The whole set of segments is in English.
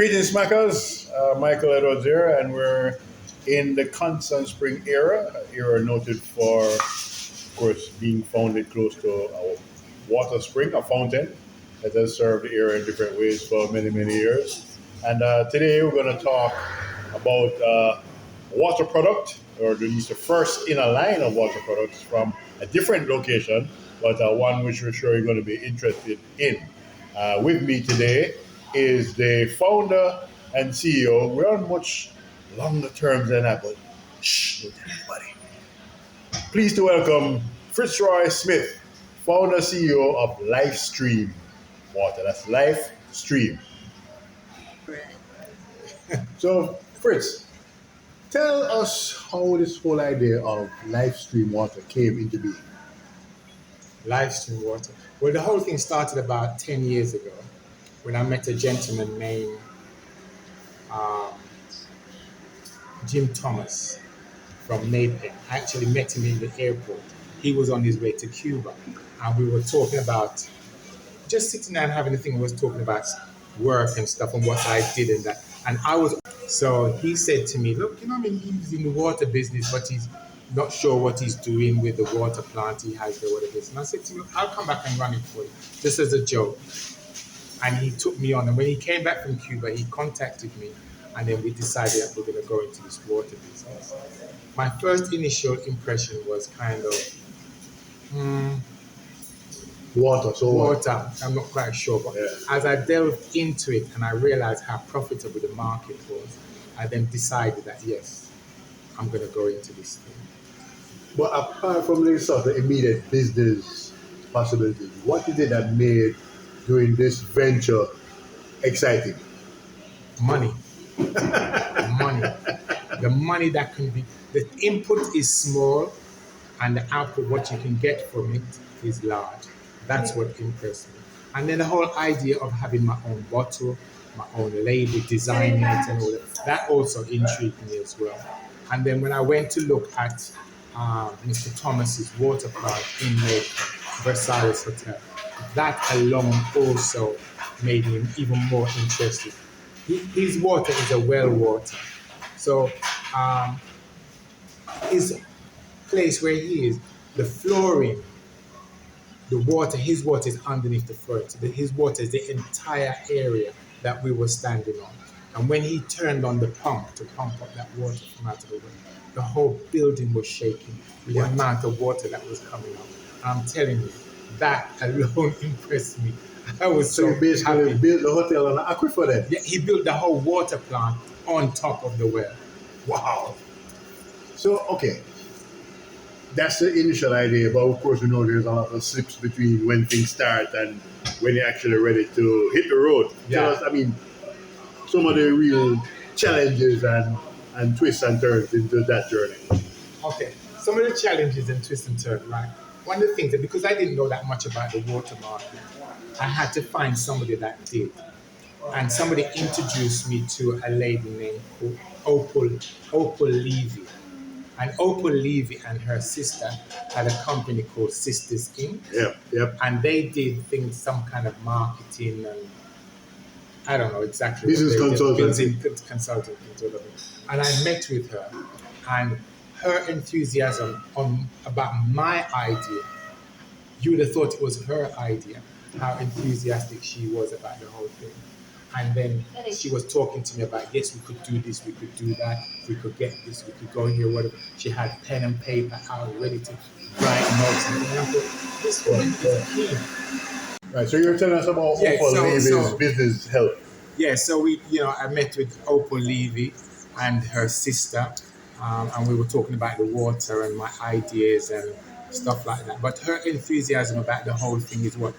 Greetings, Smackers. Michael Edwards here, and we're in the Constant Spring era noted for, of course, being founded close to a water spring, a fountain that has served the era in different ways for many, many years. And today we're going to talk about water product, or at least the first in a line of water products from a different location, but one which we're sure you're going to be interested in. With me today is the founder and CEO. We're on much longer terms than that, but shh, don't tell anybody. Pleased to welcome Fritzroy Smith, founder CEO of Lifestream Water. That's Lifestream. So, Fritz, tell us how this whole idea of Lifestream Water came into being. Livestream water. Well, the whole thing started about 10 years ago when I met a gentleman named um, Jim Thomas from Naples. I actually met him in the airport. He was on his way to Cuba, and we were talking about just sitting down having a thing. We was talking about work and stuff and what I did and that. And I was so he said to me, "Look, I mean, he's in the water business, but he's not sure what he's doing with the water plant he has there, whatever it is." And I said to him, "I'll come back and run it for you, just as a joke." And he took me on. And when he came back from Cuba, he contacted me, and then we decided that we're going to go into this water business. My first initial impression was kind of Water, so what? water. I'm not quite sure, but Yeah. as I delved into it and I realized how profitable the market was, I then decided that yes, I'm going to go into this thing. But apart from the sort of immediate business possibilities, what is it that made doing this venture exciting? Money, money, the money that can be. The input is small, and the output, what you can get from it, is large. That's what impressed me. And then the whole idea of having my own bottle, my own label, designing it, and all that also intrigued me as well. And then when I went to look at Mr. Thomas's water plant in the Versailles Hotel, that alone also made him even more interested. His water is a well water. So his place where he is, the flooring, the water, his water is underneath the floor. So his water is the entire area that we were standing on. And when he turned on the pump to pump up that water from out of the well, the whole building was shaking with the amount of water that was coming out. I'm telling you, that alone impressed me. I was So so you basically happy. built the hotel on an aquifer then? Yeah, he built the whole water plant on top of the well. Wow. So, okay, that's the initial idea, but of course we know there's a lot of slips between when things start and when you're actually ready to hit the road. Yeah. Tell us, I mean, some of the real challenges and twists and turns into that journey. Okay, some of the challenges and twists and turns, right? One of the things that because I didn't know that much about the water market, I had to find somebody that did. And somebody introduced me to a lady named Opal Levy. And Opal Levy and her sister had a company called Sisters Inc. Yep. And they did things, some kind of marketing and I don't know exactly Business what they consultant. did. Business consulting and all of it. And I met with her, and her enthusiasm about my idea, you would have thought it was her idea, how enthusiastic she was about the whole thing. And then she was talking to me about, yes, we could do this, we could do that, we could get this, we could go here, whatever. She had pen and paper out ready to write notes. And I thought, this woman is keen. Right, so you're telling us about Yeah, Opal so- Levy's so- business help. Yeah, so I met with Opal Levy and her sister, and we were talking about the water and my ideas and stuff like that. But her enthusiasm about the whole thing is what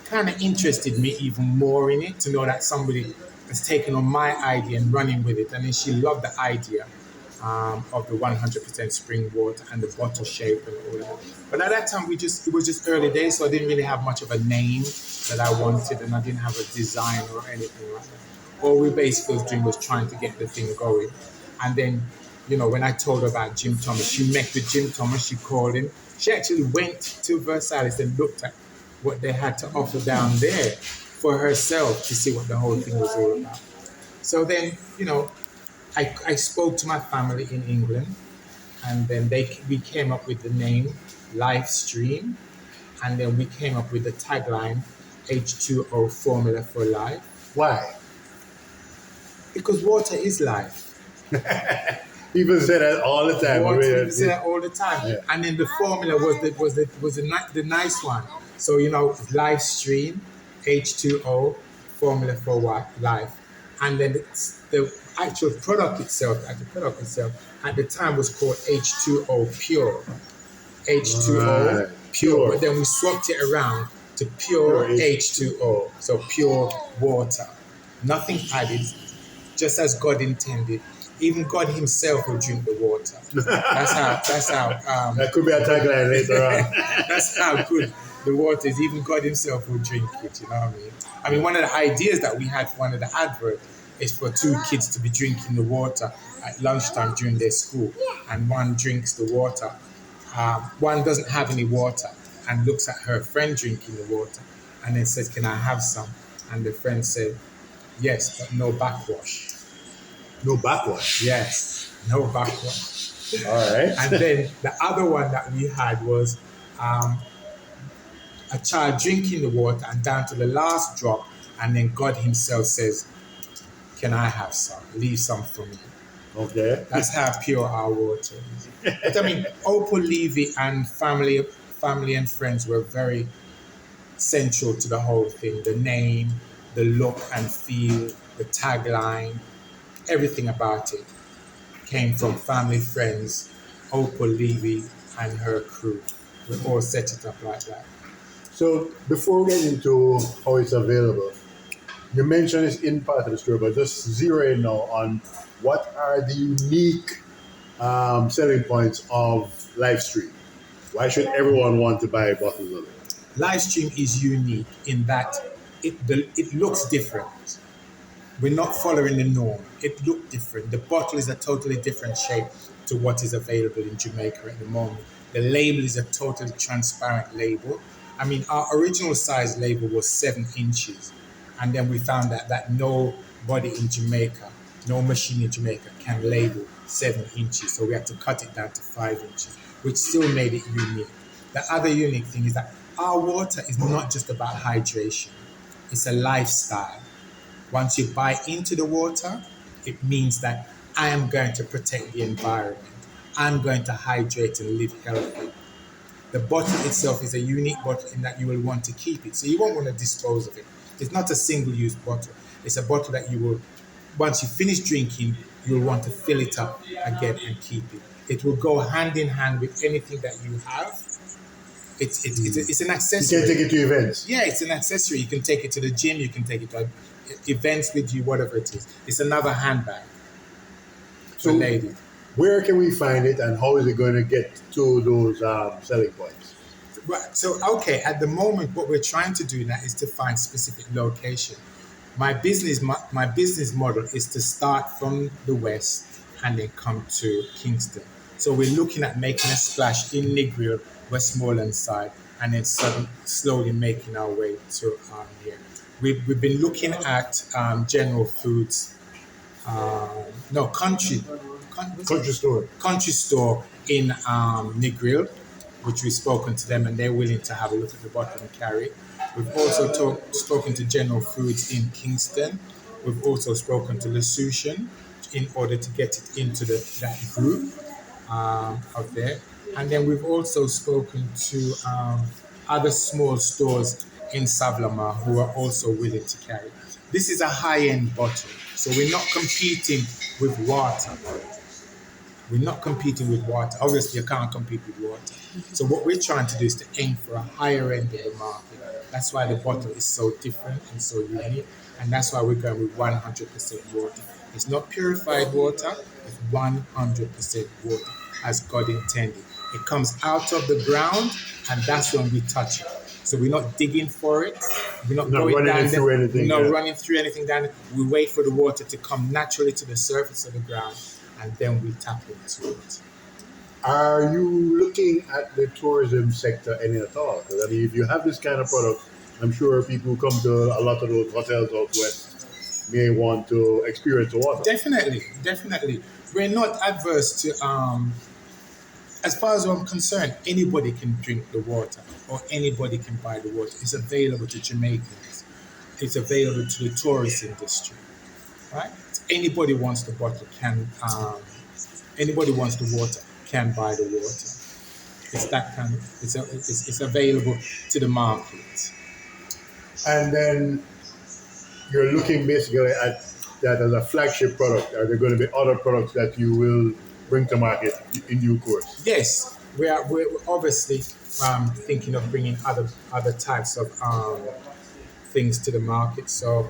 kind of interested me even more in it, to know that somebody has taken on my idea and running with it. And then she loved the idea of the 100% spring water and the bottle shape and all that. But at that time, it was just early days, so I didn't really have much of a name that I wanted, and I didn't have a design or anything like that. All we basically was doing was trying to get the thing going. And then, when I told her about Jim Thomas, she met with Jim Thomas, she called him. She actually went to Versailles and looked at what they had to offer down there for herself to see what the whole thing was all about. So then, I spoke to my family in England, and then we came up with the name Life Stream, and then we came up with the tagline H2O Formula for Life, Why? because water is life. People say that all the time. Water, people say that all the time. Yeah. And then the formula was the nice one. So life stream, H2O, formula for what? Life. And then the actual product itself, at the time was called H2O Pure. H2O Right. Pure. But then we swapped it around to pure Pure H2O. So pure water. Nothing added, just as God intended. Even God Himself will drink the water. That's how. That could be a tagline later on. That's how good the water is. Even God Himself will drink it. You know what I mean? I mean, one of the ideas that we had for one of the adverts is for two kids to be drinking the water at lunchtime during their school, and one drinks the water. One doesn't have any water and looks at her friend drinking the water, and then says, "Can I have some?" And the friend said, "Yes, but no backwash." No backwash. Yes, no backwash. All right. And then the other one that we had was a child drinking the water and down to the last drop, and then God Himself says, "Can I have some? Leave some for me." Okay. That's how pure our water is. But I mean, Opal Levy and family and friends were very central to the whole thing. The name, the look and feel, the tagline, everything about it came from family, friends, Opal Levy and her crew. We all set it up like that. So before we get into how it's available, you mentioned it's in part of the story, but just zero in now on what are the unique selling points of Livestream. Why should everyone want to buy bottles of it? Livestream is unique in that it looks different. We're not following the norm. It looked different. The bottle is a totally different shape to what is available in Jamaica at the moment. The label is a totally transparent label. I mean, our original size label was 7 inches. And then we found that nobody in Jamaica, no machine in Jamaica can label 7 inches. So we had to cut it down to 5 inches, which still made it unique. The other unique thing is that our water is not just about hydration. It's a lifestyle. Once you buy into the water, it means that I am going to protect the environment. I'm going to hydrate and live healthy. The bottle itself is a unique bottle in that you will want to keep it. So you won't want to dispose of it. It's not a single-use bottle. It's a bottle that you will, once you finish drinking, you'll want to fill it up again and keep it. It will go hand in hand with anything that you have. It's an accessory. You can take it to events. Yeah, it's an accessory. You can take it to the gym. You can take it to events with you, whatever it is. It's another handbag for ladies. Where can we find it, and how is it going to get to those selling points? Right. So, okay, at the moment, what we're trying to do now is to find specific location. My business model is to start from the west and then come to Kingston. So we're looking at making a splash in Negril, Westmoreland side, and then slowly making our way to here. We've been looking at General Foods, country store in Negril, which we've spoken to them, and they're willing to have a look at the bottle and carry. We've also spoken to General Foods in Kingston. We've also spoken to Lesutian in order to get it into that group of there. And then we've also spoken to other small stores in Savlama who are also willing to carry. This is a high-end bottle, so we're not competing with water. Obviously, you can't compete with water. So what we're trying to do is to aim for a higher end of the market. That's why the bottle is so different and so unique. And that's why we're going with 100% water. It's not purified water, it's 100% water, as God intended. It comes out of the ground, and that's when we touch it. So we're not digging for it. We're not going down there. We're not running through anything down there. We wait for the water to come naturally to the surface of the ground, and then we tap into it. Are you looking at the tourism sector any at all? Because I mean, if you have this kind of product, I'm sure people come to a lot of those hotels out west may want to experience the water. Definitely, definitely. We're not adverse to, as far as I'm concerned, anybody can drink the water or anybody can buy the water. It's available to Jamaicans. It's available to the tourist industry, right? Anybody wants the bottle can, anybody wants the water can buy the water. It's that kind of, it's available to the market. And then you're looking basically at that as a flagship product. Are there going to be other products that you will bring to market in due course? Yes, we're obviously thinking of bringing other types of things to the market. So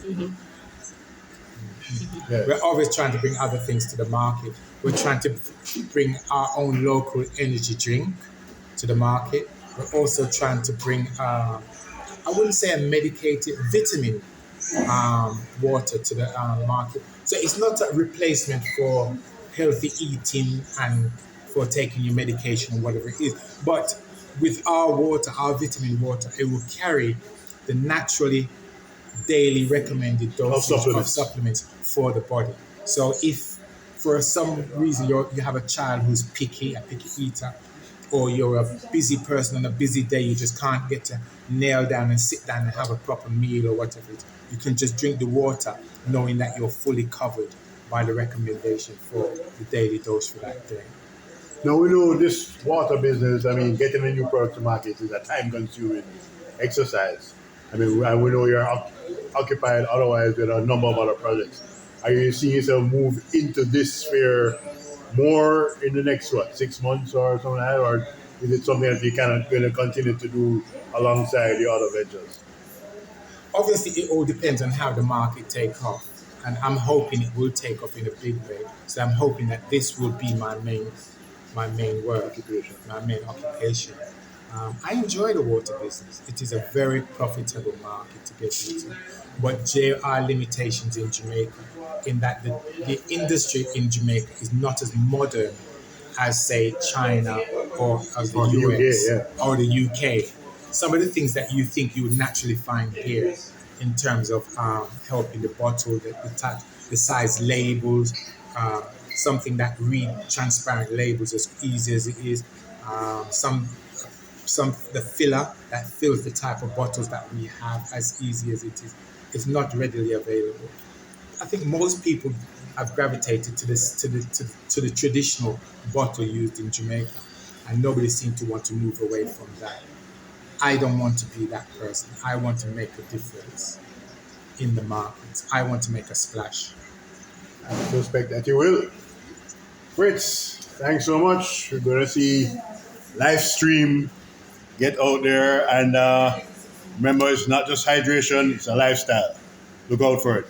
we're Yes. always trying to bring other things to the market. We're trying to bring our own local energy drink to the market. We're also trying to bring, I wouldn't say a medicated vitamin water to the market. So it's not a replacement for healthy eating and for taking your medication or whatever it is. But with our water, our vitamin water, it will carry the naturally daily recommended dosage of supplements for the body. So if for some reason you have a child who's a picky eater, or you're a busy person on a busy day, you just can't get to nail down and sit down and have a proper meal or whatever it is, you can just drink the water knowing that you're fully covered by the recommendation for the daily dose for that day. Now we know this water business, I mean, getting a new product to market is a time consuming exercise. I mean, and we know you're occupied otherwise with a number of other projects. Are you seeing yourself move into this sphere more in the next, 6 months or something like that? Or is it something that you kind of going to continue to do alongside the other ventures? Obviously, it all depends on how the market takes off. And I'm hoping it will take off in a big way. So I'm hoping that this will be my main work, Occupation. my main occupation. I enjoy the water business. It is a very profitable market to get into. But there are limitations in Jamaica in that the industry in Jamaica is not as modern as, say, China or as the Or the UK, US yeah. or the UK. Some of the things that you think you would naturally find here in terms of helping the bottle, the size labels, something that read transparent labels as easy as it is, some the filler that fills the type of bottles that we have as easy as it is not readily available. I think most people have gravitated to this to the traditional bottle used in Jamaica, and nobody seems to want to move away from that. I don't want to be that person. I want to make a difference in the market. I want to make a splash. I suspect that you will. Fritz, thanks so much. We're going to see live stream. Get out there and remember, it's not just hydration, it's a lifestyle. Look out for it.